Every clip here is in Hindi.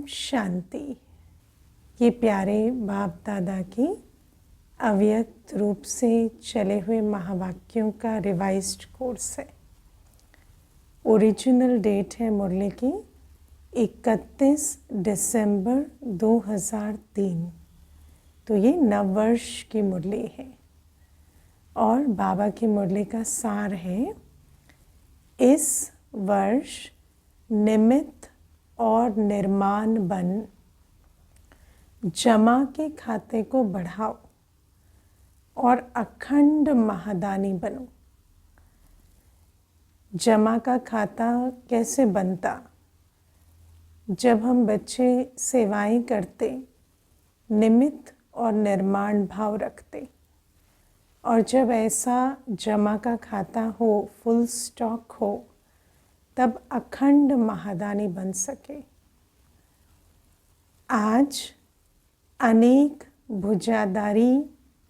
शांति। ये प्यारे बाप दादा की अव्यक्त रूप से चले हुए महावाक्यों का रिवाइज्ड कोर्स है। ओरिजिनल डेट है मुरली की 31 दिसंबर 2003। तो ये नववर्ष की मुरली है और बाबा की मुरली का सार है, इस वर्ष निमित्त और निर्माण बन, जमा के खाते को बढ़ाओ और अखंड महादानी बनो। जमा का खाता कैसे बनता? जब हम बच्चे सेवाएं करते, निमित्त और निर्माण भाव रखते, और जब ऐसा जमा का खाता हो, फुल स्टॉक हो, तब अखंड महादानी बन सके। आज अनेक भुजाधारी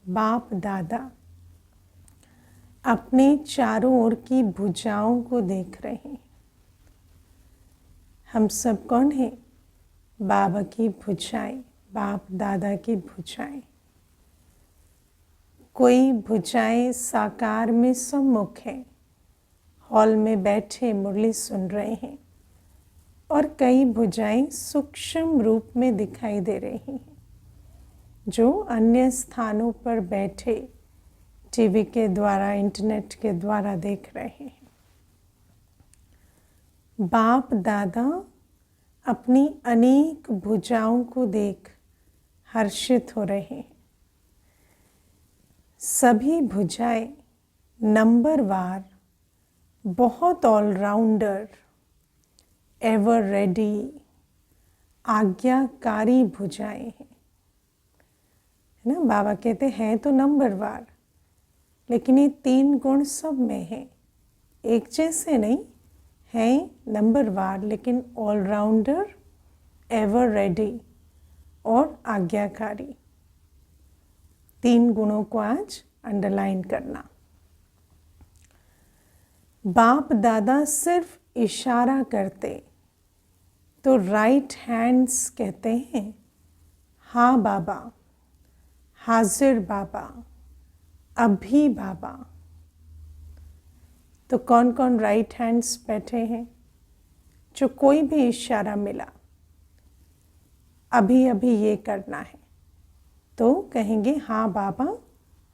बाप दादा अपने चारों ओर की भुजाओं को देख रहे हैं। हम सब कौन हैं? बाबा की भुजाएं, बाप दादा की भुजाएं। कोई भुजाएं साकार में सम्मुख हैं, हॉल में बैठे मुरली सुन रहे हैं, और कई भुजाएं सूक्ष्म रूप में दिखाई दे रही हैं, जो अन्य स्थानों पर बैठे टीवी के द्वारा, इंटरनेट के द्वारा देख रहे हैं। बाप दादा अपनी अनेक भुजाओं को देख हर्षित हो रहे हैं। सभी भुजाएं नंबरवार, बहुत ऑलराउंडर, एवर रेडी, आज्ञाकारी भुजाएं हैं, है ना। बाबा कहते हैं तो नंबरवार, लेकिन ये 3 गुण सब में हैं, एक जैसे नहीं हैं, नंबरवार लेकिन ऑलराउंडर, एवर रेडी और आज्ञाकारी। 3 गुणों को आज अंडरलाइन करना। बाप दादा सिर्फ इशारा करते तो राइट हैंड्स कहते हैं हाँ बाबा, हाजिर बाबा, अभी बाबा। तो कौन कौन राइट हैंड्स बैठे हैं? जो कोई भी इशारा मिला, अभी अभी ये करना है, तो कहेंगे हाँ बाबा,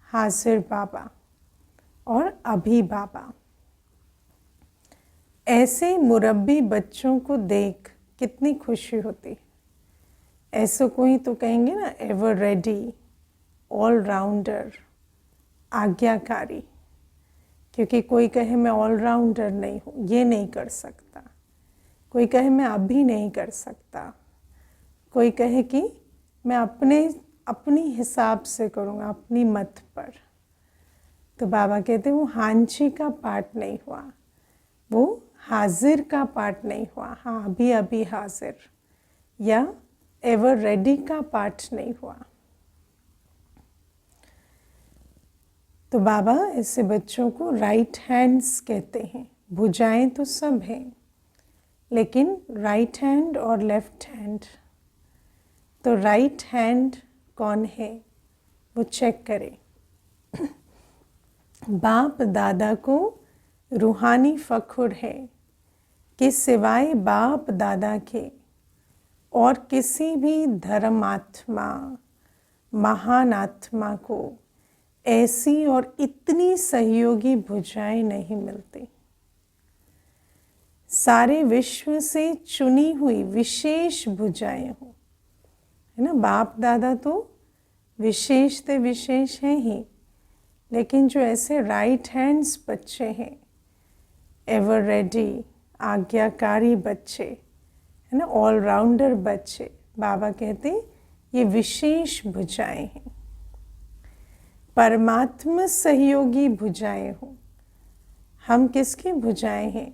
हाजिर बाबा और अभी बाबा। ऐसे मुरब्बी बच्चों को देख कितनी खुशी होती। ऐसे कोई तो कहेंगे ना, एवर रेडी, ऑलराउंडर, आज्ञाकारी। क्योंकि कोई कहे मैं ऑलराउंडर नहीं हूँ, ये नहीं कर सकता। कोई कहे मैं अभी नहीं कर सकता। कोई कहे कि मैं अपनी हिसाब से करूँगा, अपनी मत पर। तो बाबा कहते वो हांची का पाठ नहीं हुआ, वो हाजिर का पाठ नहीं हुआ। हाँ, अभी अभी हाजिर या एवर रेडी का पाठ नहीं हुआ। तो बाबा ऐसे बच्चों को राइट हैंड्स कहते हैं। भुजाएं तो सब हैं, लेकिन राइट हैंड और लेफ्ट हैंड। तो राइट हैंड कौन है वो चेक करें। बाप दादा को रूहानी फख्र है कि सिवाय बाप दादा के और किसी भी धर्मात्मा, महान आत्मा को ऐसी और इतनी सहयोगी भुजाएं नहीं मिलती। सारे विश्व से चुनी हुई विशेष भुजाएं हो, है ना। बाप दादा तो विशेष से विशेष हैं ही, लेकिन जो ऐसे राइट हैंड्स बच्चे हैं, एवर रेडी, आज्ञाकारी बच्चे, है ना, ऑलराउंडर बच्चे, बाबा कहते ये विशेष भुजाएं हैं। परमात्मा सहयोगी भुजाएं हो। हम किसकी भुजाएं हैं?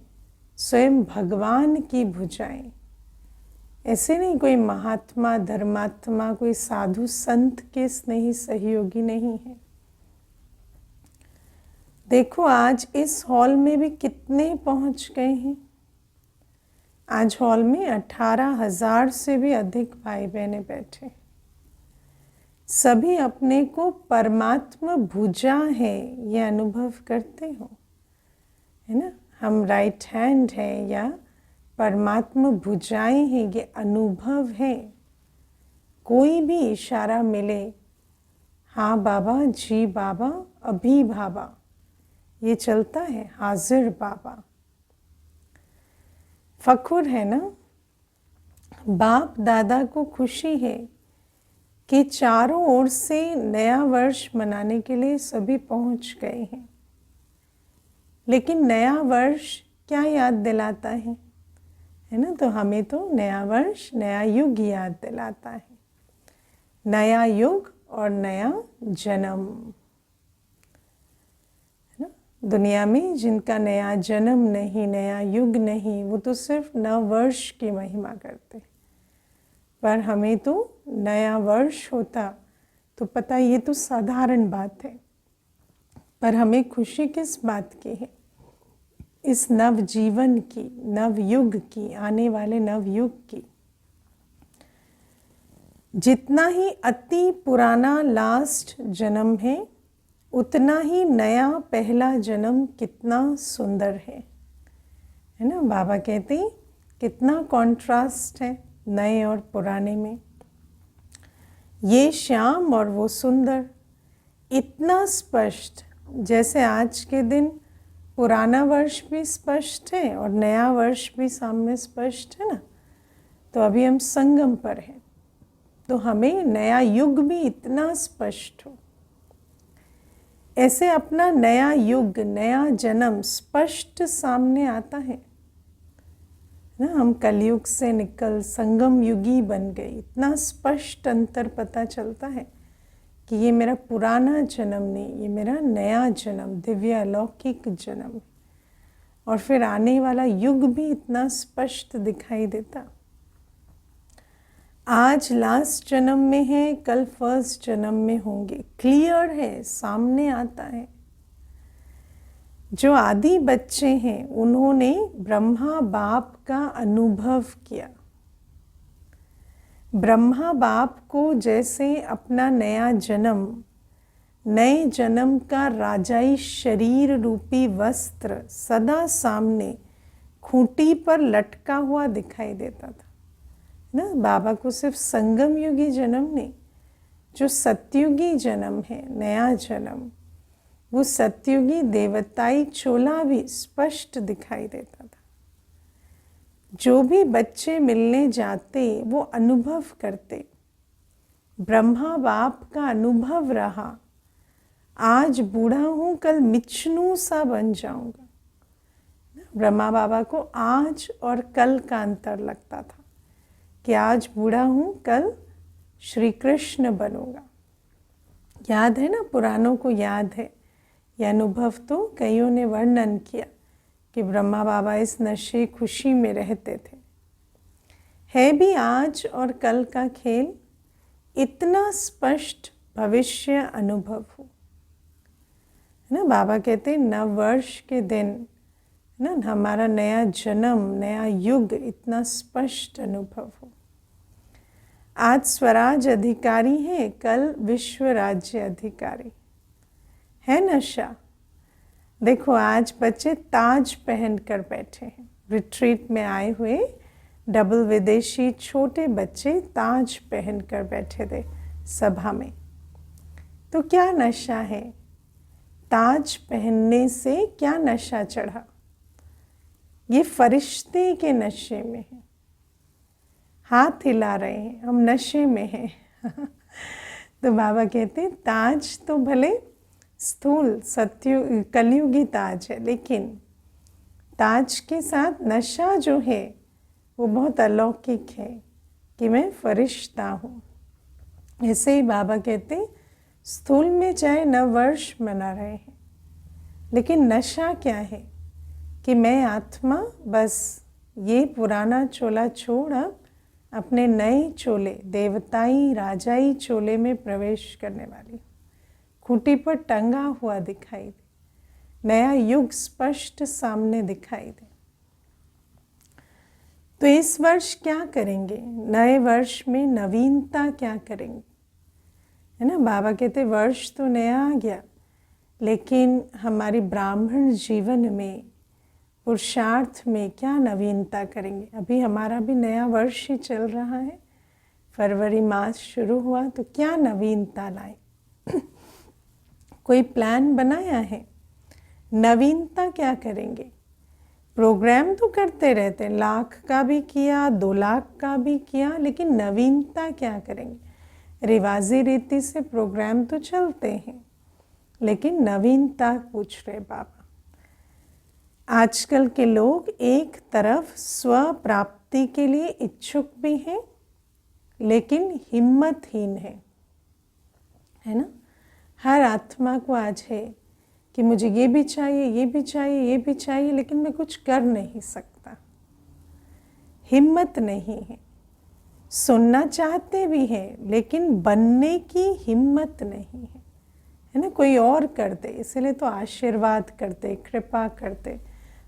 स्वयं भगवान की भुजाएं। ऐसे नहीं कोई महात्मा, धर्मात्मा, कोई साधु संत के स्नेही सहयोगी नहीं है। देखो आज इस हॉल में भी कितने पहुंच गए हैं। आज हॉल में 18,000 से भी अधिक भाई बहनें बैठे, सभी अपने को परमात्मा भुजा है ये अनुभव करते हो, है ना। हम राइट हैंड है या परमात्मा भुजाएं हैं ये अनुभव है। कोई भी इशारा मिले, हाँ बाबा, जी बाबा, अभी बाबा, ये चलता है, हाजिर बाबा। फखुर है ना, बाप दादा को खुशी है कि चारों ओर से नया वर्ष मनाने के लिए सभी पहुंच गए हैं। लेकिन नया वर्ष क्या याद दिलाता है ना। तो हमें तो नया वर्ष नया युग याद दिलाता है, नया युग और नया जन्म, है ना। दुनिया में जिनका नया जन्म नहीं, नया युग नहीं, वो तो सिर्फ नव वर्ष की महिमा करते। पर हमें तो नया वर्ष होता तो पता, ये तो साधारण बात है। पर हमें खुशी किस बात की है? इस नव जीवन की, नव युग की, आने वाले नव युग की। जितना ही अति पुराना लास्ट जन्म है, उतना ही नया पहला जन्म कितना सुंदर है ना। बाबा कहते हैं कितना कॉन्ट्रास्ट है नए और पुराने में। ये श्याम और वो सुंदर, इतना स्पष्ट, जैसे आज के दिन पुराना वर्ष भी स्पष्ट है और नया वर्ष भी सामने स्पष्ट है ना। तो अभी हम संगम पर हैं, तो हमें नया युग भी इतना स्पष्ट हो। ऐसे अपना नया युग, नया जन्म स्पष्ट सामने आता है ना। हम कलयुग से निकल संगम युगी बन गए, इतना स्पष्ट अंतर पता चलता है कि ये मेरा पुराना जन्म नहीं, ये मेरा नया जन्म, दिव्य अलौकिक जन्म। और फिर आने वाला युग भी इतना स्पष्ट दिखाई देता। आज लास्ट जन्म में है, कल फर्स्ट जन्म में होंगे, क्लियर है, सामने आता है। जो आदि बच्चे हैं उन्होंने ब्रह्मा बाप का अनुभव किया। ब्रह्मा बाप को जैसे अपना नया जन्म, नए जन्म का राजाई शरीर रूपी वस्त्र सदा सामने खूंटी पर लटका हुआ दिखाई देता था ना। बाबा को सिर्फ संगम युगी जन्म नहीं, जो सतयुगी जन्म है, नया जन्म, वो सतयुगी देवताई चोला भी स्पष्ट दिखाई देता था। जो भी बच्चे मिलने जाते वो अनुभव करते, ब्रह्मा बाप का अनुभव रहा, आज बूढ़ा हूँ कल मिचनू सा बन जाऊंगा। ब्रह्मा बाबा को आज और कल का अंतर लगता था कि आज बूढ़ा हूँ कल श्री कृष्ण बनूंगा। याद है ना, पुराणों को याद है यह अनुभव। तो कईयों ने वर्णन किया कि ब्रह्मा बाबा इस नशे खुशी में रहते थे। है भी आज और कल का खेल, इतना स्पष्ट भविष्य अनुभव हो, है ना। बाबा कहते नव वर्ष के दिन ना, हमारा नया जन्म, नया युग इतना स्पष्ट अनुभव हो। आज स्वराज अधिकारी है, कल विश्व राज्य अधिकारी है। नशा देखो, आज बच्चे ताज पहन कर बैठे हैं। रिट्रीट में आए हुए डबल विदेशी छोटे बच्चे ताज पहन कर बैठे थे सभा में। तो क्या नशा है? ताज पहनने से क्या नशा चढ़ा? ये फरिश्ते के नशे में है। हाथ हिला रहे हैं, हम नशे में हैं। तो बाबा कहते हैं ताज तो भले स्थूल सत्य कलयुगी ताज है, लेकिन ताज के साथ नशा जो है वो बहुत अलौकिक है कि मैं फरिश्ता हूँ। ऐसे ही बाबा कहते स्थूल में चाहे नव वर्ष मना रहे हैं, लेकिन नशा क्या है कि मैं आत्मा बस ये पुराना चोला छोड़ अब अपने नए चोले, देवताई राजाई चोले में प्रवेश करने वाली। खूंटी पर टंगा हुआ दिखाई दे, नया युग स्पष्ट सामने दिखाई दे। तो इस वर्ष क्या करेंगे? नए वर्ष में नवीनता क्या करेंगे? है ना, बाबा कहते वर्ष तो नया आ गया, लेकिन हमारी ब्राह्मण जीवन में, पुरुषार्थ में क्या नवीनता करेंगे? अभी हमारा भी नया वर्ष ही चल रहा है, फरवरी मास शुरू हुआ, तो क्या नवीनता लाए? कोई प्लान बनाया है? नवीनता क्या करेंगे? प्रोग्राम तो करते रहते हैं, 1,00,000 का भी किया, 2,00,000 का भी किया, लेकिन नवीनता क्या करेंगे? रिवाजी रीति से प्रोग्राम तो चलते हैं, लेकिन नवीनता पूछ रहे बाबा। आजकल के लोग एक तरफ स्व प्राप्ति के लिए इच्छुक भी हैं, लेकिन हिम्मतहीन है ना। हर आत्मा को आज है कि मुझे ये भी चाहिए, ये भी चाहिए, ये भी चाहिए, लेकिन मैं कुछ कर नहीं सकता, हिम्मत नहीं है। सुनना चाहते भी हैं, लेकिन बनने की हिम्मत नहीं है ना। कोई और कर दे, इसलिए तो आशीर्वाद करते, कृपा करते,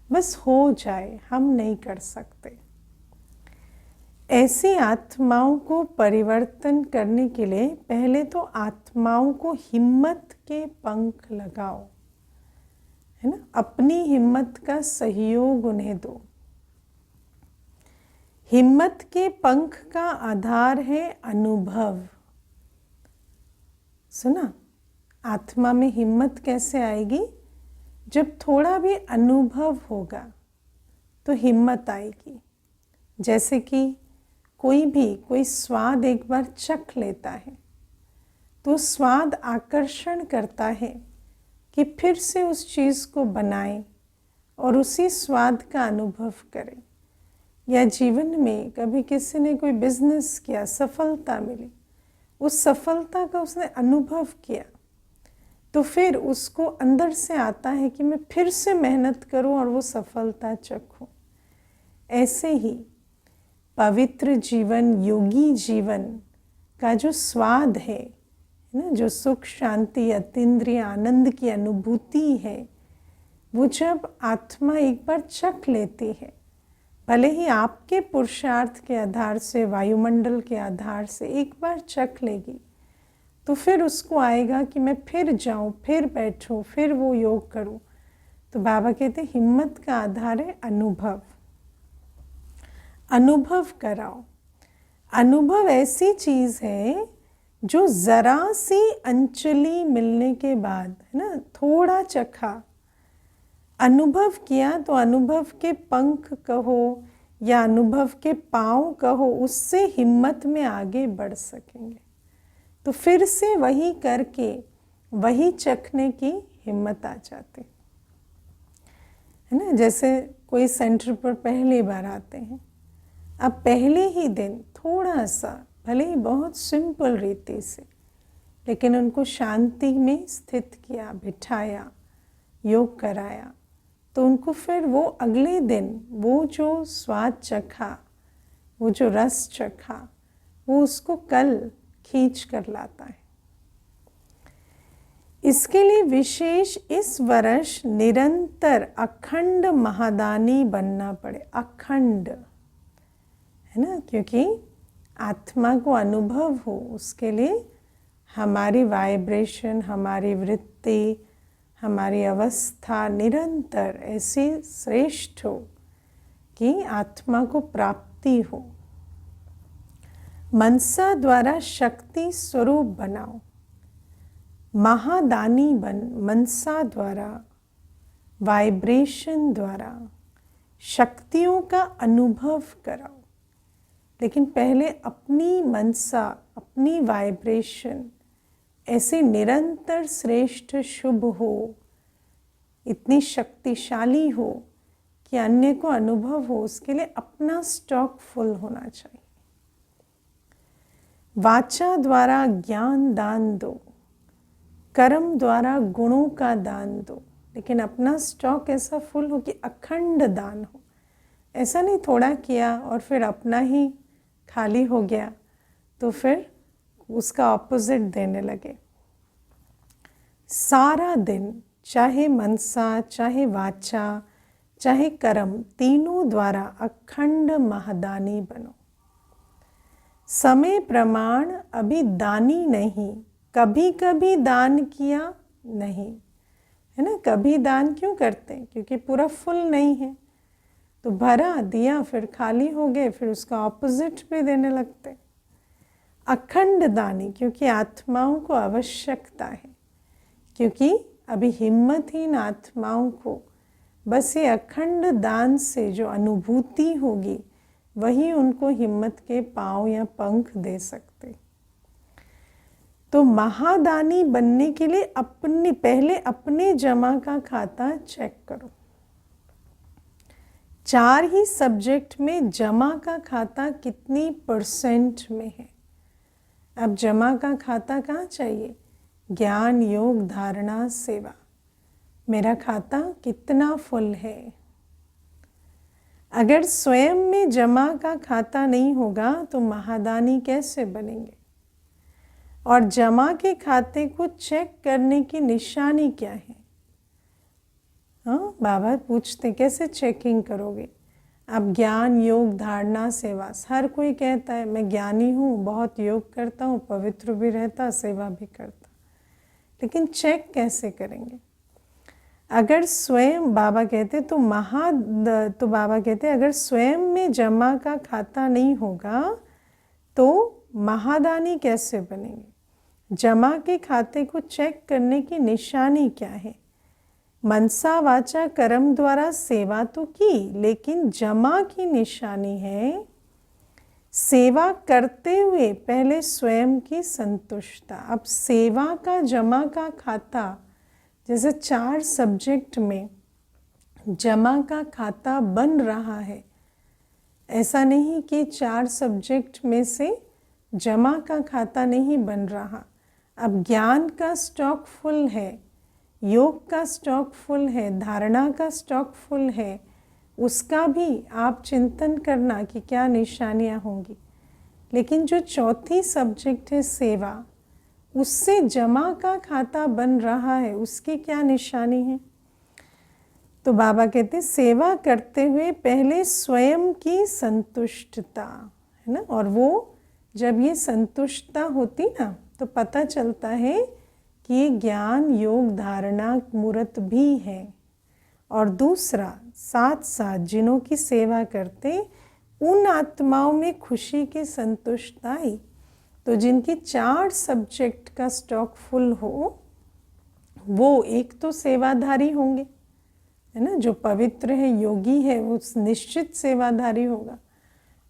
बस हो जाए, हम नहीं कर सकते। ऐसी आत्माओं को परिवर्तन करने के लिए पहले तो आत्माओं को हिम्मत के पंख लगाओ, है ना। अपनी हिम्मत का सहयोग उन्हें दो। हिम्मत के पंख का आधार है अनुभव। सुना, आत्मा में हिम्मत कैसे आएगी? जब थोड़ा भी अनुभव होगा तो हिम्मत आएगी। जैसे कि कोई स्वाद एक बार चख लेता है तो स्वाद आकर्षण करता है कि फिर से उस चीज़ को बनाए और उसी स्वाद का अनुभव करें। या जीवन में कभी किसी ने कोई बिजनेस किया, सफलता मिली, उस सफलता का उसने अनुभव किया, तो फिर उसको अंदर से आता है कि मैं फिर से मेहनत करूं और वो सफलता चखूं। ऐसे ही पवित्र जीवन, योगी जीवन का जो स्वाद है ना, जो सुख, शांति, अतीन्द्रिय आनंद की अनुभूति है, वो जब आत्मा एक बार चख लेती है, भले ही आपके पुरुषार्थ के आधार से, वायुमंडल के आधार से एक बार चख लेगी, तो फिर उसको आएगा कि मैं फिर जाऊं, फिर बैठूं, फिर वो योग करूं। तो बाबा कहते हिम्मत का आधार है अनुभव। अनुभव कराओ। अनुभव ऐसी चीज़ है जो ज़रा सी अंचली मिलने के बाद, है ना, थोड़ा चखा, अनुभव किया, तो अनुभव के पंख कहो या अनुभव के पाँव कहो, उससे हिम्मत में आगे बढ़ सकेंगे। तो फिर से वही करके वही चखने की हिम्मत आ जाती है ना। जैसे कोई सेंटर पर पहली बार आते हैं, अब पहले ही दिन थोड़ा सा, भले ही बहुत सिंपल रीति से, लेकिन उनको शांति में स्थित किया, बिठाया, योग कराया, तो उनको फिर वो अगले दिन वो जो स्वाद चखा, वो जो रस चखा, वो उसको कल खींच कर लाता है। इसके लिए विशेष इस वर्ष निरंतर अखंड महादानी बनना पड़े। अखंड, है ना, क्योंकि आत्मा को अनुभव हो, उसके लिए हमारी वाइब्रेशन, हमारी वृत्ति, हमारी अवस्था निरंतर ऐसी श्रेष्ठ हो कि आत्मा को प्राप्ति हो। मनसा द्वारा शक्ति स्वरूप बनाओ, महादानी बन। मनसा द्वारा, वाइब्रेशन द्वारा शक्तियों का अनुभव कराओ, लेकिन पहले अपनी मनसा, अपनी वाइब्रेशन ऐसे निरंतर श्रेष्ठ, शुभ हो, इतनी शक्तिशाली हो कि अन्य को अनुभव हो। उसके लिए अपना स्टॉक फुल होना चाहिए। वाचा द्वारा ज्ञान दान दो, कर्म द्वारा गुणों का दान दो, लेकिन अपना स्टॉक ऐसा फुल हो कि अखंड दान हो। ऐसा नहीं थोड़ा किया और फिर अपना ही खाली हो गया, तो फिर उसका ऑपोजिट देने लगे। सारा दिन, चाहे मनसा, चाहे वाचा, चाहे कर्म, तीनों द्वारा अखंड महादानी बनो। समय प्रमाण अभी दानी नहीं, कभी कभी दान किया नहीं, है ना। कभी दान क्यों करते हैं? क्योंकि पूरा फुल नहीं है, तो भरा दिया फिर खाली हो गए, फिर उसका ऑपोजिट भी देने लगते। अखंड दानी, क्योंकि आत्माओं को आवश्यकता है, क्योंकि अभी हिम्मतहीन आत्माओं को बस ये अखंड दान से जो अनुभूति होगी वही उनको हिम्मत के पांव या पंख दे सकते। तो महादानी बनने के लिए पहले अपने जमा का खाता चेक करो। 4 ही सब्जेक्ट में जमा का खाता कितनी % में है? अब जमा का खाता कहाँ चाहिए? ज्ञान, योग, धारणा, सेवा। मेरा खाता कितना फुल है? अगर स्वयं में जमा का खाता नहीं होगा तो महादानी कैसे बनेंगे? और जमा के खाते को चेक करने की निशानी क्या है? हाँ, बाबा पूछते कैसे चेकिंग करोगे? अब ज्ञान, योग, धारणा, सेवा, हर कोई कहता है मैं ज्ञानी हूँ, बहुत योग करता हूँ, पवित्र भी रहता, सेवा भी करता, लेकिन चेक कैसे करेंगे? अगर स्वयं बाबा कहते तो बाबा कहते अगर स्वयं में जमा का खाता नहीं होगा तो महादानी कैसे बनेंगे? जमा के खाते को चेक करने की निशानी क्या है? मनसा वाचा कर्म द्वारा सेवा तो की, लेकिन जमा की निशानी है सेवा करते हुए पहले स्वयं की संतुष्टता। अब सेवा का जमा का खाता, जैसे 4 सब्जेक्ट में जमा का खाता बन रहा है, ऐसा नहीं कि 4 सब्जेक्ट में से जमा का खाता नहीं बन रहा। अब ज्ञान का स्टॉक फुल है, योग का स्टॉक फुल है, धारणा का स्टॉक फुल है, उसका भी आप चिंतन करना कि क्या निशानियाँ होंगी। लेकिन जो चौथी सब्जेक्ट है सेवा, उससे जमा का खाता बन रहा है, उसकी क्या निशानी है? तो बाबा कहते सेवा करते हुए पहले स्वयं की संतुष्टता, है ना। और वो जब ये संतुष्टता होती ना तो पता चलता है कि ये ज्ञान, योग, धारणा, मूर्त भी है। और दूसरा, साथ साथ जिनों की सेवा करते उन आत्माओं में खुशी की संतुष्टता आई। तो जिनकी 4 सब्जेक्ट का स्टॉक फुल हो वो एक तो सेवाधारी होंगे, है ना। जो पवित्र है, योगी है, वो निश्चित सेवाधारी होगा।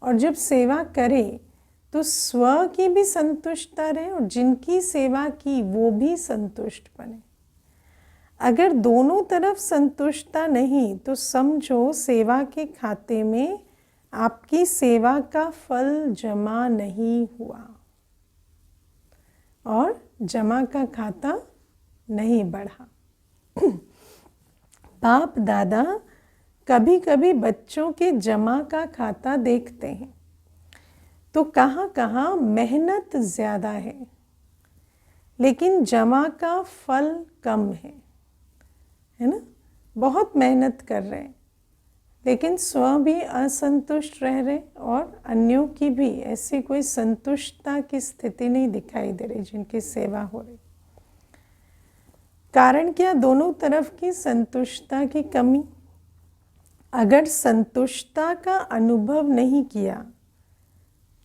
और जब सेवा करे तो स्व की भी संतुष्टता रहे और जिनकी सेवा की वो भी संतुष्ट बने। अगर दोनों तरफ संतुष्टता नहीं तो समझो सेवा के खाते में आपकी सेवा का फल जमा नहीं हुआ और जमा का खाता नहीं बढ़ा। बाप दादा कभी कभी बच्चों के जमा का खाता देखते हैं तो कहाँ कहाँ मेहनत ज़्यादा है लेकिन जमा का फल कम है ना। बहुत मेहनत कर रहे हैं लेकिन स्व भी असंतुष्ट रह रहे और अन्यों की भी ऐसी कोई संतुष्टता की स्थिति नहीं दिखाई दे रही जिनकी सेवा हो रही। कारण क्या? दोनों तरफ की संतुष्टता की कमी। अगर संतुष्टता का अनुभव नहीं किया,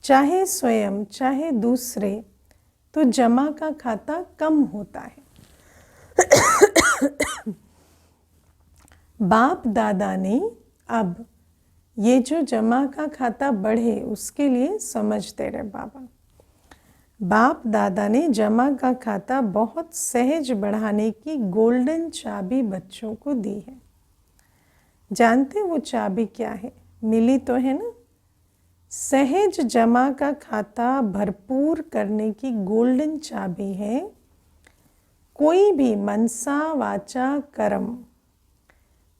चाहे स्वयं चाहे दूसरे, तो जमा का खाता कम होता है। बाप दादा ने अब ये जो जमा का खाता बढ़े उसके लिए समझते रहे बाबा। बाप दादा ने जमा का खाता बहुत सहज बढ़ाने की गोल्डन चाबी बच्चों को दी है। जानते वो चाबी क्या है? मिली तो है ना। सहज जमा का खाता भरपूर करने की गोल्डन चाबी है कोई भी मनसा वाचा कर्म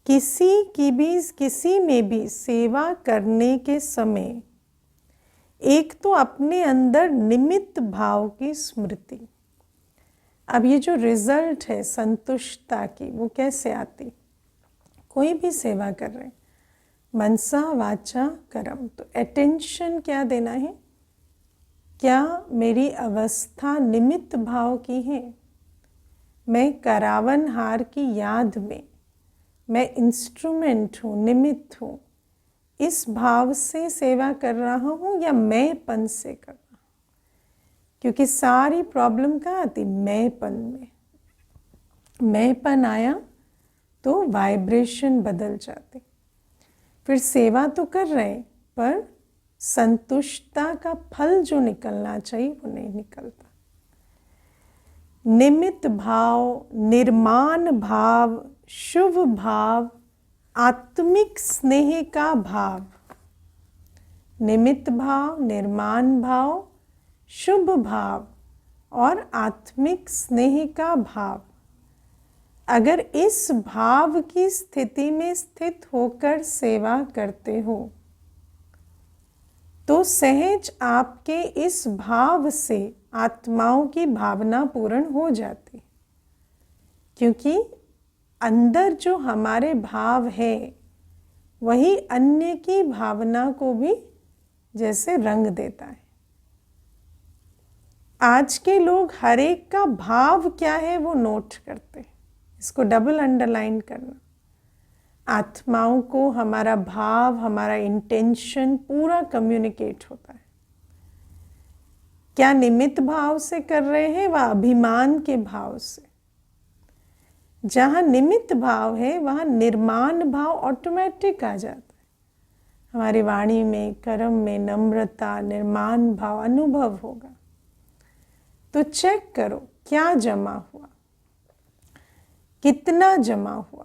किसी में भी सेवा करने के समय एक तो अपने अंदर निमित्त भाव की स्मृति। अब ये जो रिजल्ट है संतुष्टता की वो कैसे आती? कोई भी सेवा कर रहे हैं, मनसा वाचा कर्म, तो अटेंशन क्या देना है? क्या मेरी अवस्था निमित्त भाव की है? मैं करावनहार की याद में, मैं इंस्ट्रूमेंट हूँ, निमित्त हूँ, इस भाव से सेवा कर रहा हूँ या मैंपन से कर रहा हूँ? क्योंकि सारी प्रॉब्लम कहाँ आती? मैंपन में। मैंपन आया तो वाइब्रेशन बदल जाते। फिर सेवा तो कर रहे हैं पर संतुष्टता का फल जो निकलना चाहिए वो नहीं निकलता। निमित्त भाव, निर्माण भाव, शुभ भाव, आत्मिक स्नेह का भाव, निमित्त भाव, निर्माण भाव, शुभ भाव और आत्मिक स्नेह का भाव, अगर इस भाव की स्थिति में स्थित होकर सेवा करते हो तो सहज आपके इस भाव से आत्माओं की भावना पूर्ण हो जाती, क्योंकि अंदर जो हमारे भाव है वही अन्य की भावना को भी जैसे रंग देता है। आज के लोग हर एक का भाव क्या है वो नोट करते हैं, इसको डबल अंडरलाइन करना। आत्माओं को हमारा भाव, हमारा इंटेंशन पूरा कम्युनिकेट होता है। क्या निमित्त भाव से कर रहे हैं व अभिमान के भाव से? जहाँ निमित्त भाव है वहाँ निर्माण भाव ऑटोमेटिक आ जाता है। हमारी वाणी में, कर्म में नम्रता, निर्माण भाव अनुभव होगा। तो चेक करो क्या जमा हुआ, कितना जमा हुआ,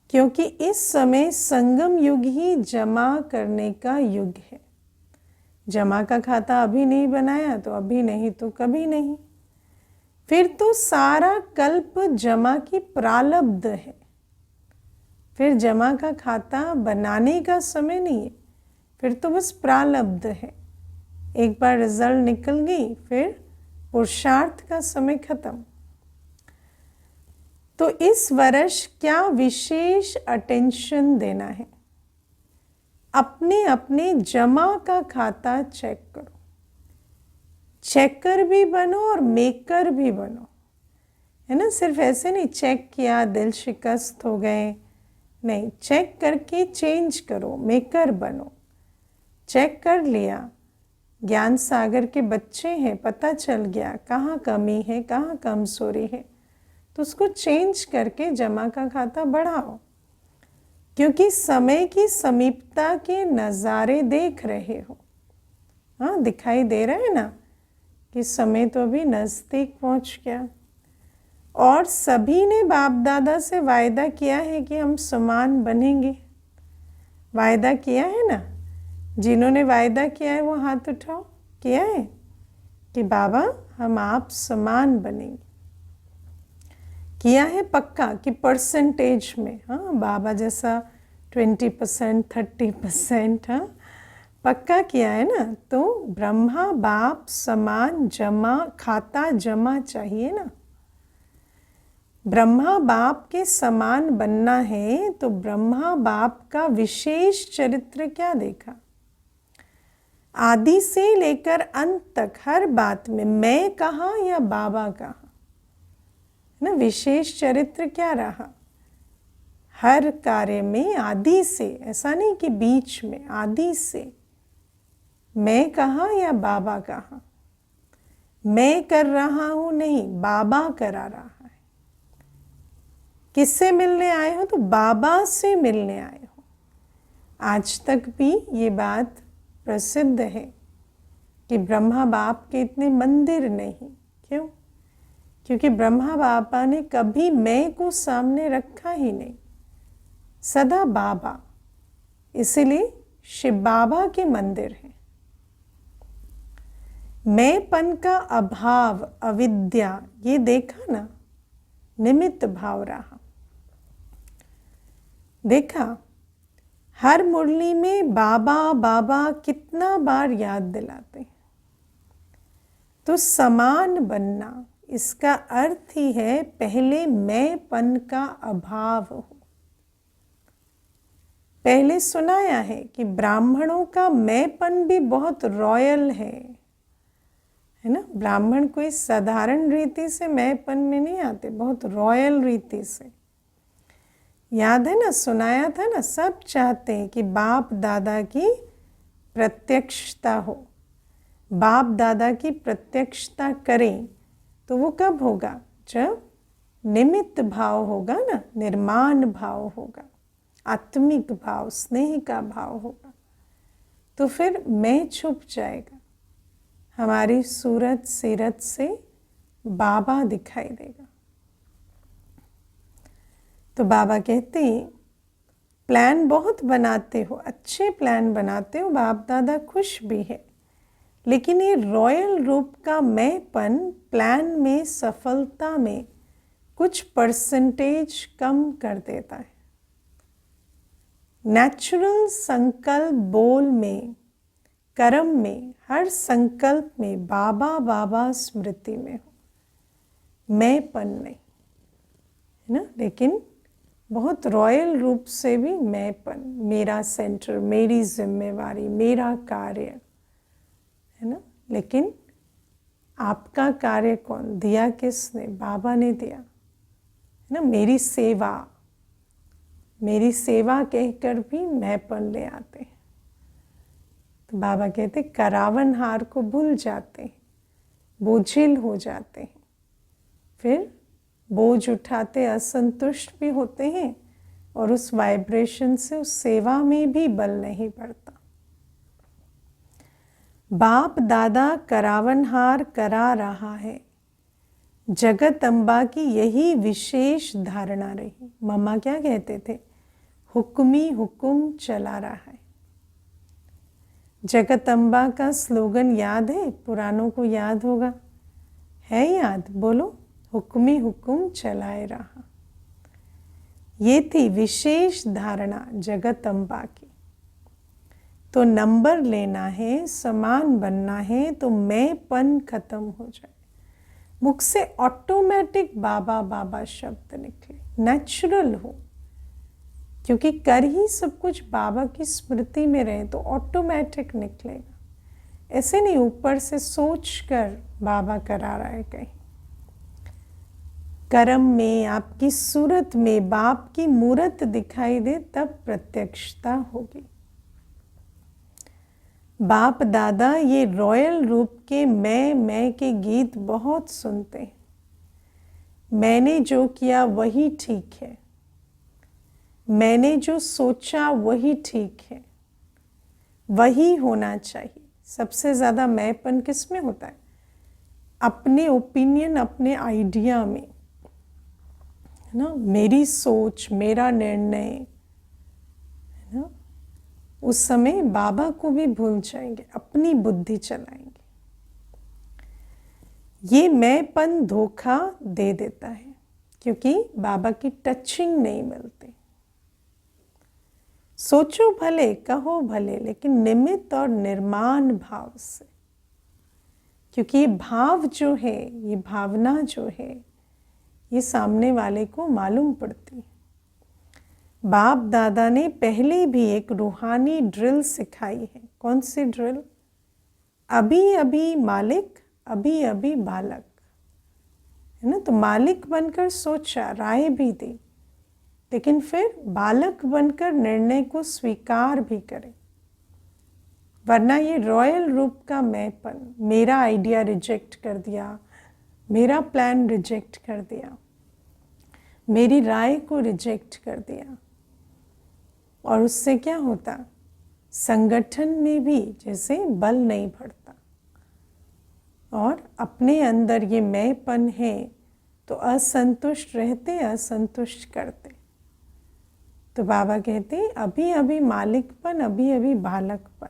क्योंकि इस समय संगम युग ही जमा करने का युग है। जमा का खाता अभी नहीं बनाया तो अभी नहीं तो कभी नहीं। फिर तो सारा कल्प जमा की प्रारब्ध है। फिर जमा का खाता बनाने का समय नहीं है, फिर तो बस प्रारब्ध है। एक बार रिजल्ट निकल गई फिर पुरुषार्थ का समय खत्म। तो इस वर्ष क्या विशेष अटेंशन देना है? अपने अपने जमा का खाता चेक करो। चेकर भी बनो और मेकर भी बनो, है ना। सिर्फ ऐसे नहीं चेक किया दिल शिकस्त हो गए, नहीं, चेक करके चेंज करो, मेकर बनो। चेक कर लिया, ज्ञान सागर के बच्चे हैं, पता चल गया कहाँ कमी है, कहाँ कमजोरी है, तो उसको चेंज करके जमा का खाता बढ़ाओ। क्योंकि समय की समीपता के नज़ारे देख रहे हो। हाँ, दिखाई दे रहा है ना कि समय तो अभी नज़दीक पहुँच गया। और सभी ने बाप दादा से वायदा किया है कि हम समान बनेंगे। वायदा किया है ना? जिन्होंने वायदा किया है वो हाथ उठाओ। किया है कि बाबा हम आप समान बनेंगे। किया है पक्का कि परसेंटेज में, हाँ, बाबा जैसा 20%, 30%, हाँ, पक्का किया है ना। तो ब्रह्मा बाप समान जमा खाता जमा चाहिए ना। ब्रह्मा बाप के समान बनना है तो ब्रह्मा बाप का विशेष चरित्र क्या देखा? आदि से लेकर अंत तक हर बात में मैं कहा या बाबा कहा, ना, विशेष चरित्र क्या रहा? हर कार्य में आदि से, ऐसा नहीं कि बीच में, आदि से मैं कहा या बाबा कहा। मैं कर रहा हूं नहीं, बाबा करा रहा है। किससे मिलने आए हो? तो बाबा से मिलने आए हो। आज तक भी ये बात प्रसिद्ध है कि ब्रह्मा बाप के इतने मंदिर नहीं। क्यों? क्योंकि ब्रह्मा बापा ने कभी मैं को सामने रखा ही नहीं, सदा बाबा। इसीलिए शिव बाबा के मंदिर हैं। मैंपन का अभाव, अविद्या, ये देखा ना, निमित्त भाव रहा। देखा हर मुरली में बाबा बाबा कितना बार याद दिलाते हैं। तो समान बनना, इसका अर्थ ही है पहले मैंपन का अभाव हो। पहले सुनाया है कि ब्राह्मणों का मैंपन भी बहुत रॉयल है ना। ब्राह्मण कोई साधारण रीति से मैंपन में नहीं आते, बहुत रॉयल रीति से। याद है ना, सुनाया था ना, सब चाहते हैं कि बाप दादा की प्रत्यक्षता हो। बाप दादा की प्रत्यक्षता करें तो वो कब होगा? जब निमित्त भाव होगा ना, निर्माण भाव होगा, आत्मिक भाव, स्नेह का भाव होगा, तो फिर मैं छुप जाएगा, हमारी सूरत सीरत से बाबा दिखाई देगा। तो बाबा कहते हैं प्लान बहुत बनाते हो, अच्छे प्लान बनाते हो, बाप दादा खुश भी है, लेकिन ये रॉयल रूप का मैंपन प्लान में सफलता में कुछ परसेंटेज कम कर देता है। नेचुरल संकल्प बोल में, कर्म में, हर संकल्प में बाबा बाबा स्मृति में हो, मैंपन नहीं, है ना। लेकिन बहुत रॉयल रूप से भी मैंपन, मेरा सेंटर, मेरी जिम्मेवारी, मेरा कार्य, है ना। लेकिन आपका कार्य कौन दिया? किसने? बाबा ने दिया, है ना। मेरी सेवा, मेरी सेवा कहकर भी मैंपन ले आते हैं। तो बाबा कहते करावन हार को भूल जाते हैं, बोझिल हो जाते हैं, फिर बोझ उठाते असंतुष्ट भी होते हैं, और उस वाइब्रेशन से उस सेवा में भी बल नहीं पड़ता। बाप दादा करावनहार करा रहा है, जगत अम्बा की यही विशेष धारणा रही। मम्मा क्या कहते थे? हुक्मी हुक्म चला रहा है। जगत अम्बा का स्लोगन याद है? पुरानों को याद होगा, है याद? बोलो, हुक्मी हुक्म चलाए रहा। ये थी विशेष धारणा जगत अम्बा की। तो नंबर लेना है, समान बनना है, तो मैंपन खत्म हो जाए। मुख से ऑटोमेटिक बाबा बाबा शब्द निकले, नेचुरल हो, क्योंकि कर ही सब कुछ बाबा की स्मृति में रहे तो ऑटोमेटिक निकलेगा। ऐसे नहीं ऊपर से सोच कर बाबा करा रहा है कहीं। कर्म में, आपकी सूरत में बाप की मूरत दिखाई दे, तब प्रत्यक्षता होगी। बाप दादा ये रॉयल रूप के मैं के गीत बहुत सुनते हैं। मैंने जो किया वही ठीक है, मैंने जो सोचा वही ठीक है, वही होना चाहिए। सबसे ज़्यादा मैंपन किस में होता है? अपने ओपिनियन, अपने आइडिया में, है ना। मेरी सोच, मेरा निर्णय, है ना। उस समय बाबा को भी भूल जाएंगे, अपनी बुद्धि चलाएंगे। ये मैंपन धोखा दे देता है, क्योंकि बाबा की टचिंग नहीं मिलती। सोचो भले, कहो भले, लेकिन निमित्त और निर्माण भाव से, क्योंकि ये भाव जो है, ये भावना जो है, ये सामने वाले को मालूम पड़ती है। बाप दादा ने पहले भी एक रूहानी ड्रिल सिखाई है। कौन सी ड्रिल? अभी अभी मालिक, अभी अभी बालक, है ना। तो मालिक बनकर सोचा, राय भी दी, लेकिन फिर बालक बनकर निर्णय को स्वीकार भी करें, वरना ये रॉयल रूप का मैंपन, मेरा आइडिया रिजेक्ट कर दिया, मेरा प्लान रिजेक्ट कर दिया, मेरी राय को रिजेक्ट कर दिया, और उससे क्या होता? संगठन में भी जैसे बल नहीं बढ़ता, और अपने अंदर ये मैंपन है तो असंतुष्ट रहते, असंतुष्ट करते। तो बाबा कहते अभी अभी मालिकपन, अभी अभी बालकपन।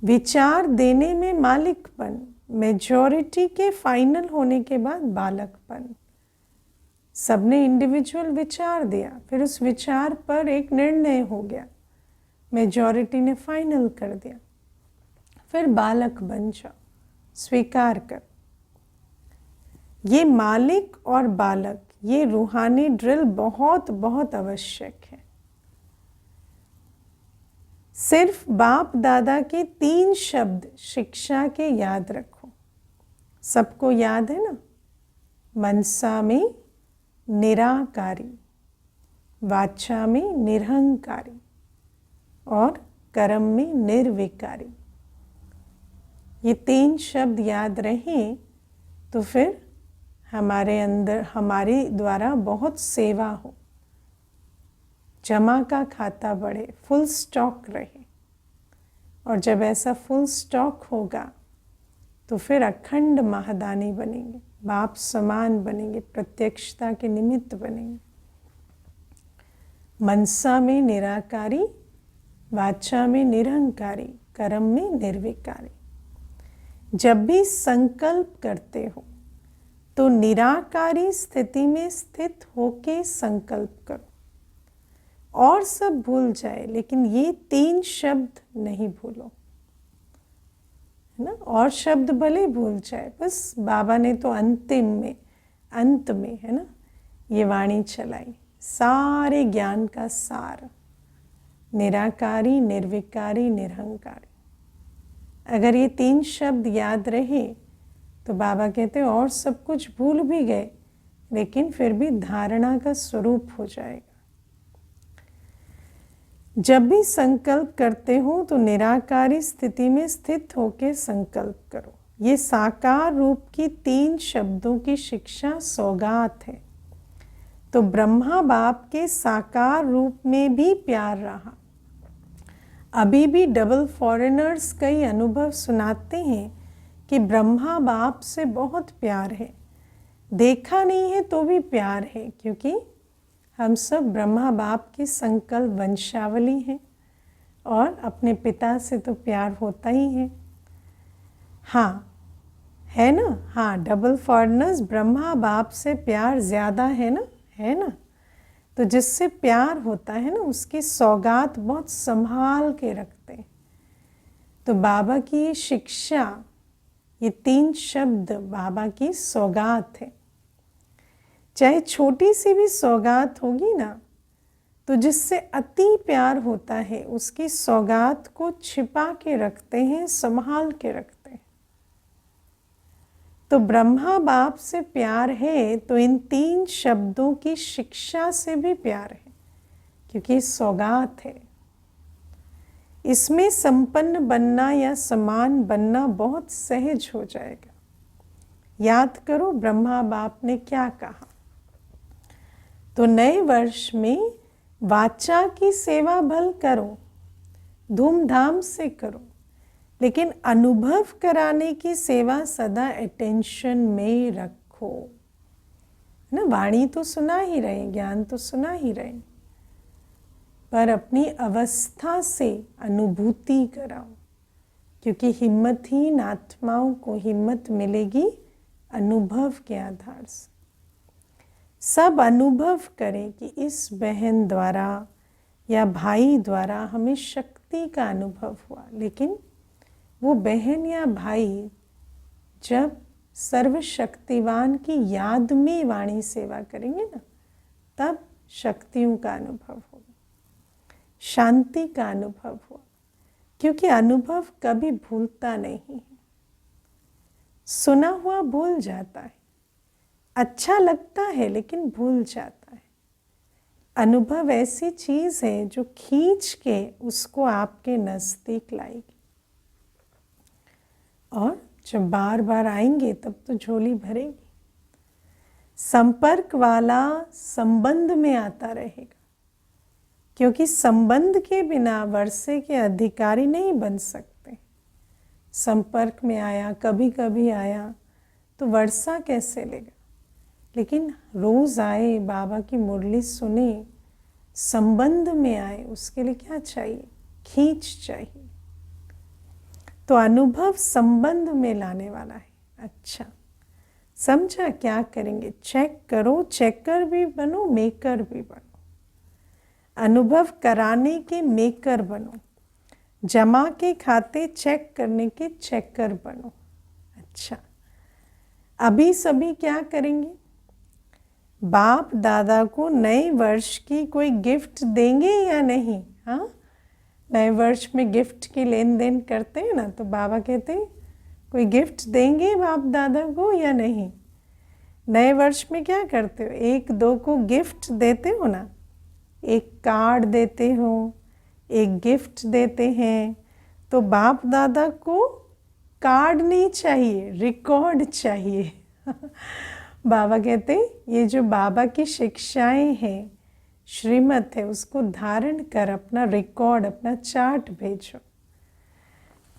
विचार देने में मालिकपन, मेजॉरिटी के फाइनल होने के बाद बालकपन। सबने इंडिविजुअल विचार दिया, फिर उस विचार पर एक निर्णय हो गया, मेजॉरिटी ने फाइनल कर दिया, फिर बालक बन जाओ, स्वीकार कर। ये मालिक और बालक, ये रूहानी ड्रिल बहुत बहुत आवश्यक है। सिर्फ बाप दादा के 3 शब्द शिक्षा के याद रखो। सबको याद है ना? मनसा में निराकारी, वाचा में निरहंकारी और कर्म में निर्विकारी। ये 3 शब्द याद रहें तो फिर हमारे अंदर हमारे द्वारा बहुत सेवा हो, जमा का खाता बढ़े, फुल स्टॉक रहे। और जब ऐसा फुल स्टॉक होगा तो फिर अखंड महादानी बनेंगे, बाप समान बनेंगे, प्रत्यक्षता के निमित्त बनेंगे। मनसा में निराकारी, वाचा में निरहंकारी, कर्म में निर्विकारी। जब भी संकल्प करते हो तो निराकारी स्थिति में स्थित होके संकल्प करो। और सब भूल जाए लेकिन ये 3 शब्द नहीं भूलो, है ना? और शब्द भले भूल जाए, बस बाबा ने तो अंत में है ना ये वाणी चलाई, सारे ज्ञान का सार, निराकारी, निर्विकारी, निरहंकारी। अगर ये 3 शब्द याद रहे तो बाबा कहते और सब कुछ भूल भी गए लेकिन फिर भी धारणा का स्वरूप हो जाएगा। जब भी संकल्प करते हो तो निराकारी स्थिति में स्थित होकर संकल्प करो। ये साकार रूप की 3 शब्दों की शिक्षा सौगात है। तो ब्रह्मा बाप के साकार रूप में भी प्यार रहा। अभी भी डबल फॉरेनर्स कई अनुभव सुनाते हैं कि ब्रह्मा बाप से बहुत प्यार है। देखा नहीं है तो भी प्यार है, क्योंकि हम सब ब्रह्मा बाप की संकल्प वंशावली हैं और अपने पिता से तो प्यार होता ही है। हाँ, है ना? हाँ, डबल फॉरेनर्स ब्रह्मा बाप से प्यार ज़्यादा है ना, है ना? तो जिससे प्यार होता है ना उसकी सौगात बहुत संभाल के रखते हैं। तो बाबा की ये शिक्षा, ये 3 शब्द बाबा की सौगात है। चाहे छोटी सी भी सौगात होगी ना, तो जिससे अति प्यार होता है उसकी सौगात को छिपा के रखते हैं, संभाल के रखते हैं। तो ब्रह्मा बाप से प्यार है तो इन 3 शब्दों की शिक्षा से भी प्यार है, क्योंकि सौगात है। इसमें संपन्न बनना या समान बनना बहुत सहज हो जाएगा। याद करो ब्रह्मा बाप ने क्या कहा। तो नए वर्ष में वाचा की सेवा भल करो, धूमधाम से करो, लेकिन अनुभव कराने की सेवा सदा अटेंशन में रखो। ना, वाणी तो सुना ही रहे, ज्ञान तो सुना ही रहे, पर अपनी अवस्था से अनुभूति कराओ, क्योंकि हिम्मतहीन आत्माओं को हिम्मत मिलेगी अनुभव के आधार से। सब अनुभव करें कि इस बहन द्वारा या भाई द्वारा हमें शक्ति का अनुभव हुआ, लेकिन वो बहन या भाई जब सर्वशक्तिवान की याद में वाणी सेवा करेंगे ना, तब शक्तियों का अनुभव होगा, शांति का अनुभव हुआ, क्योंकि अनुभव कभी भूलता नहीं है। सुना हुआ भूल जाता है, अच्छा लगता है लेकिन भूल जाता है। अनुभव ऐसी चीज़ है जो खींच के उसको आपके नज़दीक लाएगी, और जब बार बार आएंगे तब तो झोली भरेगी। संपर्क वाला संबंध में आता रहेगा, क्योंकि संबंध के बिना वर्षे के अधिकारी नहीं बन सकते। संपर्क में आया, कभी कभी आया तो वर्षा कैसे लेगा, लेकिन रोज़ आए, बाबा की मुरली सुने, संबंध में आए, उसके लिए क्या चाहिए? खींच चाहिए। तो अनुभव संबंध में लाने वाला है। अच्छा, समझा? क्या करेंगे? चेक करो, चेकर भी बनो, मेकर भी बनो। अनुभव कराने के मेकर बनो, जमा के खाते चेक करने के चेकर बनो। अच्छा, अभी सभी क्या करेंगे? बाप दादा को नए वर्ष की कोई गिफ्ट देंगे या नहीं? हाँ, नए वर्ष में गिफ्ट की लेन देन करते हैं ना, तो बाबा कहते हैं कोई गिफ्ट देंगे बाप दादा को या नहीं। नए वर्ष में क्या करते हो, एक दो को गिफ्ट देते हो ना, एक कार्ड देते हो, एक गिफ्ट देते हैं। तो बाप दादा को कार्ड नहीं चाहिए, रिकॉर्ड चाहिए। बाबा कहते ये जो बाबा की शिक्षाएं हैं, श्रीमत है, उसको धारण कर अपना रिकॉर्ड, अपना चार्ट भेजो।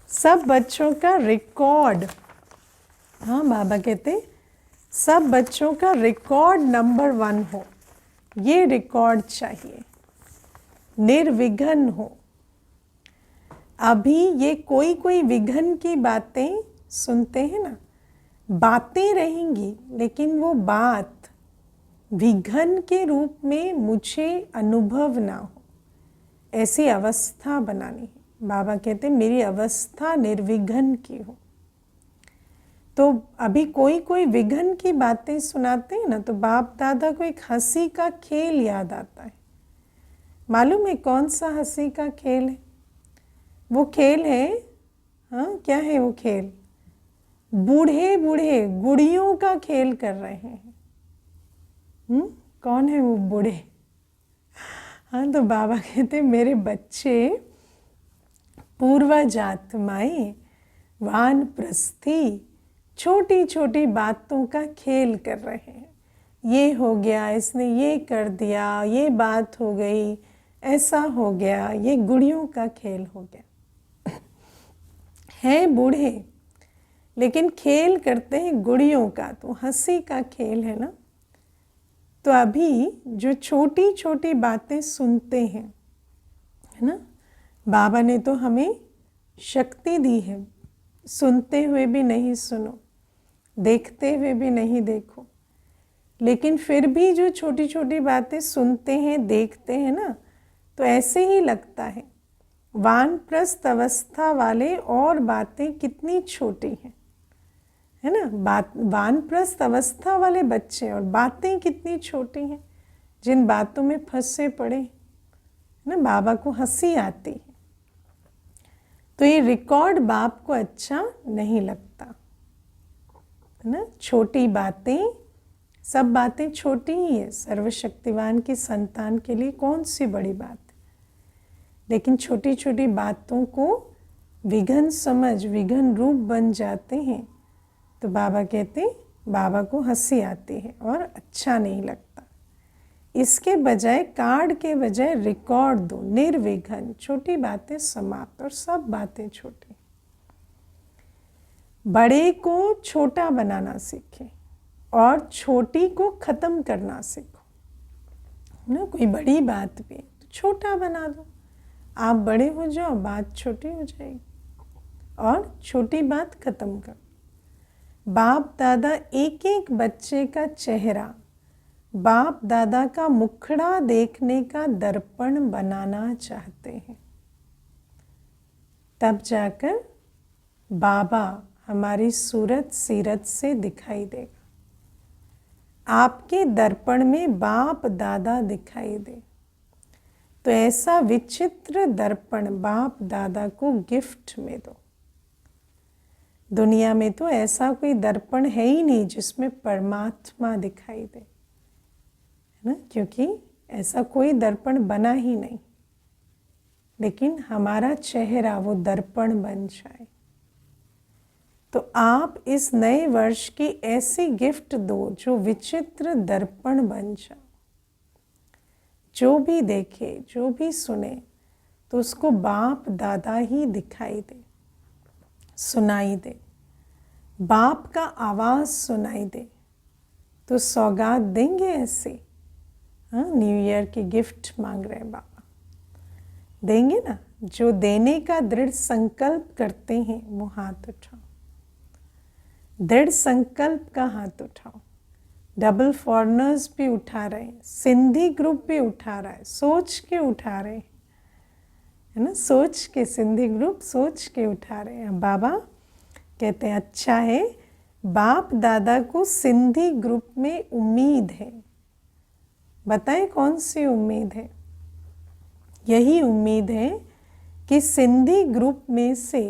सब बच्चों का रिकॉर्ड, हाँ बाबा कहते सब बच्चों का रिकॉर्ड नंबर 1 हो, ये रिकॉर्ड चाहिए, निर्विघ्न हो। अभी ये कोई कोई विघ्न की बातें सुनते हैं ना, बातें रहेंगी लेकिन वो बात विघ्न के रूप में मुझे अनुभव ना हो, ऐसी अवस्था बनानी है। बाबा कहते मेरी अवस्था निर्विघ्न की हो। तो अभी कोई कोई विघ्न की बातें सुनाते हैं ना, तो बाप दादा को एक हंसी का खेल याद आता है। मालूम है कौन सा हंसी का खेल है? वो खेल है, हाँ क्या है वो खेल? बूढ़े बूढ़े गुड़ियों का खेल कर रहे हैं। कौन है वो बूढ़े? हाँ, तो बाबा कहते मेरे बच्चे पूर्वज आत्माएं वानप्रस्थी छोटी छोटी बातों का खेल कर रहे हैं। ये हो गया, इसने ये कर दिया, ये बात हो गई, ऐसा हो गया, ये गुड़ियों का खेल हो गया। है बूढ़े लेकिन खेल करते हैं गुड़ियों का, तो हंसी का खेल है ना। तो अभी जो छोटी छोटी बातें सुनते हैं, है ना, बाबा ने तो हमें शक्ति दी है, सुनते हुए भी नहीं सुनो, देखते हुए भी नहीं देखो, लेकिन फिर भी जो छोटी छोटी बातें सुनते हैं, देखते हैं ना, तो ऐसे ही लगता है वानप्रस्थ अवस्था वाले और बातें कितनी छोटी हैं, है ना। बात वानप्रस्थ अवस्था वाले बच्चे और बातें कितनी छोटी हैं, जिन बातों में फंसे पड़े, है ना। बाबा को हंसी आती है। तो ये रिकॉर्ड बाप को अच्छा नहीं लगता, है ना। छोटी बातें, सब बातें छोटी ही है। सर्वशक्तिवान की संतान के लिए कौन सी बड़ी बात है, लेकिन छोटी छोटी बातों को विघ्न समझ विघ्न रूप बन जाते हैं। तो बाबा कहते बाबा को हंसी आती है और अच्छा नहीं लगता। इसके बजाय, कार्ड के बजाय रिकॉर्ड दो, निर्विघ्न, छोटी बातें समाप्त, और सब बातें छोटी। बड़े को छोटा बनाना सीखें और छोटी को ख़त्म करना सीखो ना। कोई बड़ी बात भी तो छोटा बना दो, आप बड़े हो जाओ, बात छोटी हो जाएगी, और छोटी बात ख़त्म करो। बाप दादा एक एक बच्चे का चेहरा, बाप दादा का मुखड़ा देखने का दर्पण बनाना चाहते हैं। तब जाकर बाबा हमारी सूरत सीरत से दिखाई देगा। आपके दर्पण में बाप दादा दिखाई दे, तो ऐसा विचित्र दर्पण बाप दादा को गिफ्ट में दो। दुनिया में तो ऐसा कोई दर्पण है ही नहीं जिसमें परमात्मा दिखाई दे, है ना, क्योंकि ऐसा कोई दर्पण बना ही नहीं। लेकिन हमारा चेहरा वो दर्पण बन जाए। तो आप इस नए वर्ष की ऐसी गिफ्ट दो जो विचित्र दर्पण बन जाए। जो भी देखे, जो भी सुने, तो उसको बाप दादा ही दिखाई दे, सुनाई दे, बाप का आवाज़ सुनाई दे। तो सौगात देंगे ऐसे, हाँ, न्यू ईयर की गिफ्ट मांग रहे हैं बाबा, देंगे ना। जो देने का दृढ़ संकल्प करते हैं वो हाथ उठाओ, दृढ़ संकल्प का हाथ उठाओ। डबल फॉरनर्स भी उठा रहे हैं, सिंधी ग्रुप भी उठा रहा है, सोच के उठा रहे हैं, है ना, सोच के, सिंधी ग्रुप सोच के उठा रहे हैं। बाबा कहते हैं अच्छा है, बाप दादा को सिंधी ग्रुप में उम्मीद है। बताएं कौन सी उम्मीद है? यही उम्मीद है कि सिंधी ग्रुप में से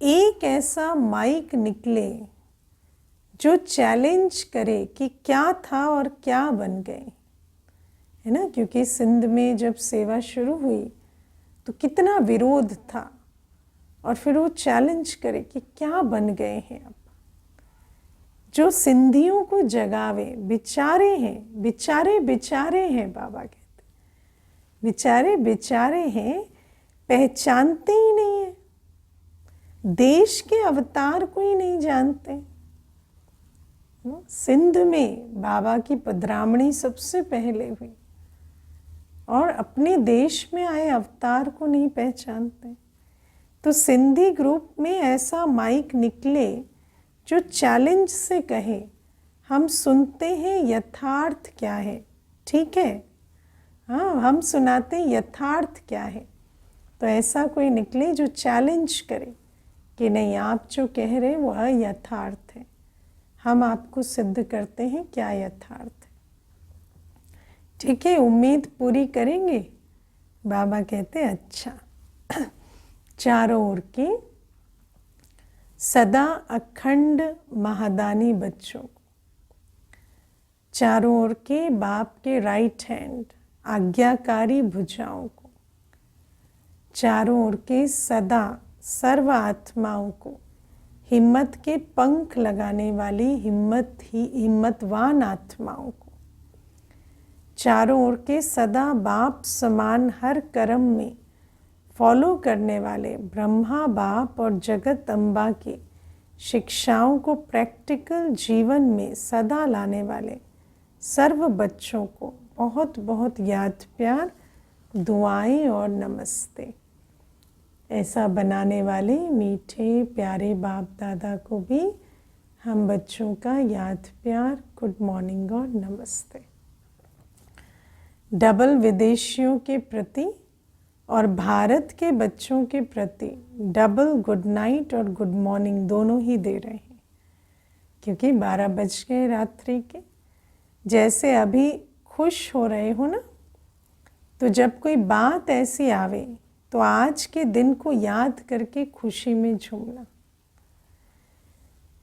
एक ऐसा माइक निकले जो चैलेंज करे कि क्या था और क्या बन गए, है ना। क्योंकि सिंध में जब सेवा शुरू हुई तो कितना विरोध था, और फिर वो चैलेंज करे कि क्या बन गए हैं अब, जो सिंधियों को जगावे। बेचारे हैं, बेचारे बेचारे हैं, बाबा कहते बेचारे बेचारे हैं, पहचानते ही नहीं है, देश के अवतार को ही नहीं जानते। सिंध में बाबा की पधरामणी सबसे पहले हुई और अपने देश में आए अवतार को नहीं पहचानते। तो सिंधी ग्रुप में ऐसा माइक निकले जो चैलेंज से कहे, हम सुनते हैं यथार्थ क्या है, ठीक है, हाँ हम सुनाते हैं यथार्थ क्या है। तो ऐसा कोई निकले जो चैलेंज करे कि नहीं, आप जो कह रहे वह यथार्थ है, हम आपको सिद्ध करते हैं क्या यथार्थ है। ठीक है, उम्मीद पूरी करेंगे। बाबा कहते अच्छा, चारों ओर के सदा अखंड महादानी बच्चों को, चारों ओर के बाप के राइट हैंड आज्ञाकारी भुजाओं को, चारों ओर के सदा सर्व आत्माओं को, हिम्मत के पंख लगाने वाली हिम्मतवान आत्माओं को, चारों ओर के सदा बाप समान हर कर्म में फॉलो करने वाले ब्रह्मा बाप और जगत अम्बा की शिक्षाओं को प्रैक्टिकल जीवन में सदा लाने वाले सर्व बच्चों को बहुत बहुत याद प्यार, दुआएं और नमस्ते। ऐसा बनाने वाले मीठे प्यारे बाप दादा को भी हम बच्चों का याद प्यार, गुड मॉर्निंग और नमस्ते। डबल विदेशियों के प्रति और भारत के बच्चों के प्रति डबल गुड नाइट और गुड मॉर्निंग दोनों ही दे रहे हैं, क्योंकि 12 बज गए रात्रि के। जैसे अभी खुश हो रहे हो ना, तो जब कोई बात ऐसी आवे तो आज के दिन को याद करके खुशी में झूमना,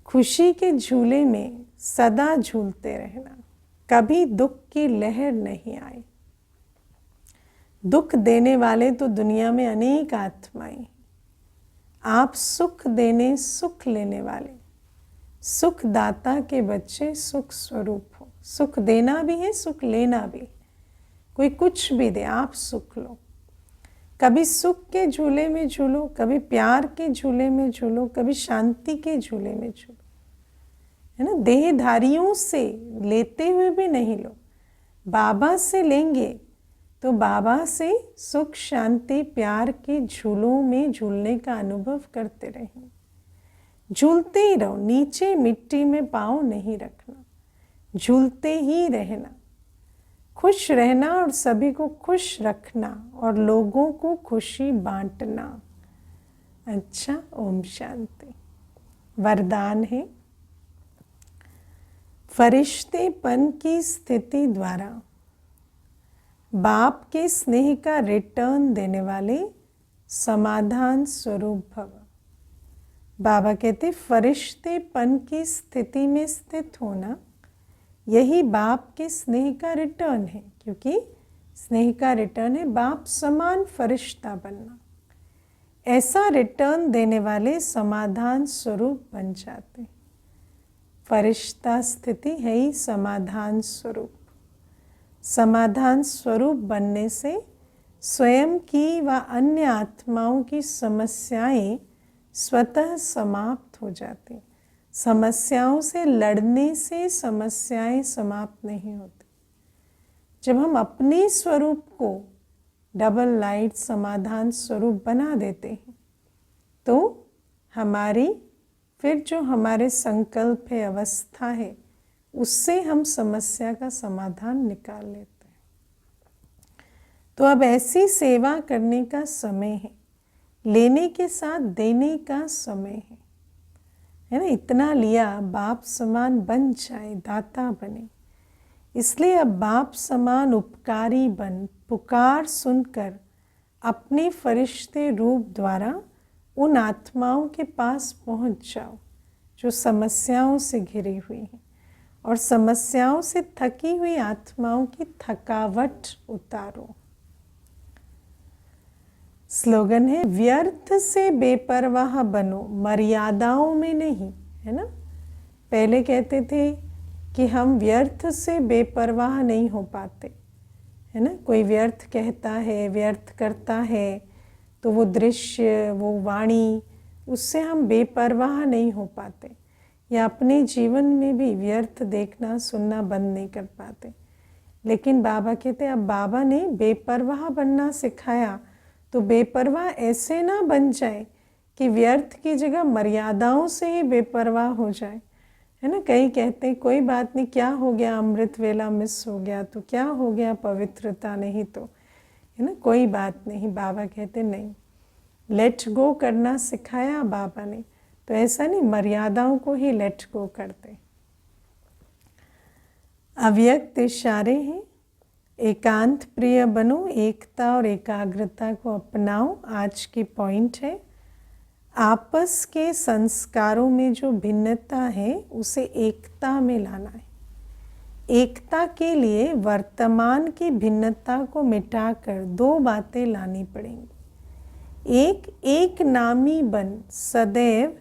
खुशी के झूले में सदा झूलते रहना, कभी दुख की लहर नहीं आए। दुख देने वाले तो दुनिया में अनेक आत्माएं, आप सुख देने सुख लेने वाले सुख दाता के बच्चे सुख स्वरूप हो। सुख देना भी है, सुख लेना भी। कोई कुछ भी दे, आप सुख लो। कभी सुख के झूले में झूलो, कभी प्यार के झूले में झूलो, कभी शांति के झूले में झूलो, है ना। देहधारियों से लेते हुए भी नहीं लो, बाबा से लेंगे तो बाबा से सुख शांति प्यार के झूलों में झूलने का अनुभव करते रहें। झूलते ही रहो, नीचे मिट्टी में पाँव नहीं रखना, झूलते ही रहना, खुश रहना और सभी को खुश रखना और लोगों को खुशी बांटना। अच्छा, ओम शांति। वरदान है, फरिश्तेपन की स्थिति द्वारा बाप के स्नेह का रिटर्न देने वाले समाधान स्वरूप भव। बाबा कहते फरिश्तेपन की स्थिति में स्थित होना यही बाप के स्नेह का रिटर्न है, क्योंकि स्नेह का रिटर्न है बाप समान फरिश्ता बनना। ऐसा रिटर्न देने वाले समाधान स्वरूप बन जाते। फरिश्ता स्थिति है ही समाधान स्वरूप। समाधान स्वरूप बनने से स्वयं की व अन्य आत्माओं की समस्याएं स्वतः समाप्त हो जाती। समस्याओं से लड़ने से समस्याएं समाप्त नहीं होती। जब हम अपने स्वरूप को डबल लाइट समाधान स्वरूप बना देते हैं, तो हमारी फिर जो हमारे संकल्प है, अवस्था है, उससे हम समस्या का समाधान निकाल लेते हैं। तो अब ऐसी सेवा करने का समय है, लेने के साथ देने का समय है ना। इतना लिया, बाप समान बन जाए, दाता बने। इसलिए अब बाप समान उपकारी बन, पुकार सुनकर अपने फरिश्ते रूप द्वारा उन आत्माओं के पास पहुंच जाओ जो समस्याओं से घिरी हुई हैं, और समस्याओं से थकी हुई आत्माओं की थकावट उतारो। स्लोगन है, व्यर्थ से बेपरवाह बनो, मर्यादाओं में नहीं, है ना। पहले कहते थे कि हम व्यर्थ से बेपरवाह नहीं हो पाते, है ना। कोई व्यर्थ कहता है, व्यर्थ करता है, तो वो दृश्य, वो वाणी, उससे हम बेपरवाह नहीं हो पाते, या अपने जीवन में भी व्यर्थ देखना सुनना बंद नहीं कर पाते। लेकिन बाबा कहते हैं, अब बाबा ने बेपरवाह बनना सिखाया, तो बेपरवाह ऐसे ना बन जाए कि व्यर्थ की जगह मर्यादाओं से ही बेपरवाह हो जाए, है ना। कई कहते हैं कोई बात नहीं, क्या हो गया, अमृत वेला मिस हो गया तो क्या हो गया, पवित्रता नहीं तो, है ना, कोई बात नहीं। बाबा कहते नहीं, लेट गो करना सिखाया बाबा ने, तो ऐसा नहीं, मर्यादाओं को ही लेट गो करते। अव्यक्त इशारे हैं, एकांत प्रिय बनो, एकता और एकाग्रता को अपनाओ। आज की पॉइंट है, आपस के संस्कारों में जो भिन्नता है उसे एकता में लाना है। एकता के लिए वर्तमान की भिन्नता को मिटाकर दो बातें लानी पड़ेंगी। एक नामी बन, सदैव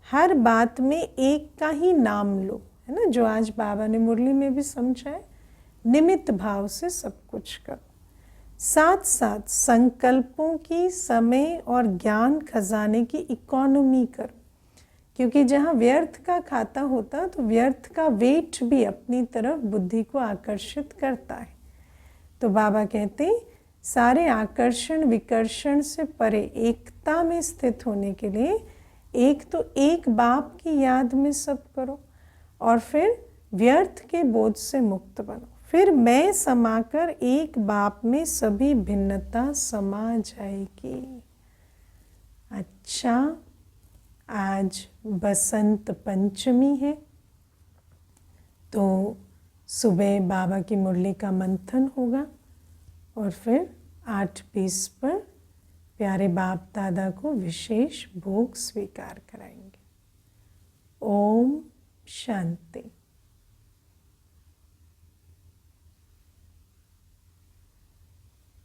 हर बात में एक का ही नाम लो, है ना, जो आज बाबा ने मुरली में भी समझाया। निमित्त भाव से सब कुछ करो, साथ साथ संकल्पों की, समय और ज्ञान खजाने की इकोनॉमी करो, क्योंकि जहाँ व्यर्थ का खाता होता तो व्यर्थ का वेट भी अपनी तरफ बुद्धि को आकर्षित करता है। तो बाबा कहते हैं, सारे आकर्षण विकर्षण से परे एकता में स्थित होने के लिए एक तो एक बाप की याद में सब करो, और फिर व्यर्थ के बोझ से मुक्त बनो। फिर मैं समाकर एक बाप में सभी भिन्नता समा जाएगी। अच्छा, आज बसंत पंचमी है, तो सुबह बाबा की मुरली का मंथन होगा, और फिर 8:20 पर प्यारे बाप दादा को विशेष भोग स्वीकार कराएंगे। ओम शांति।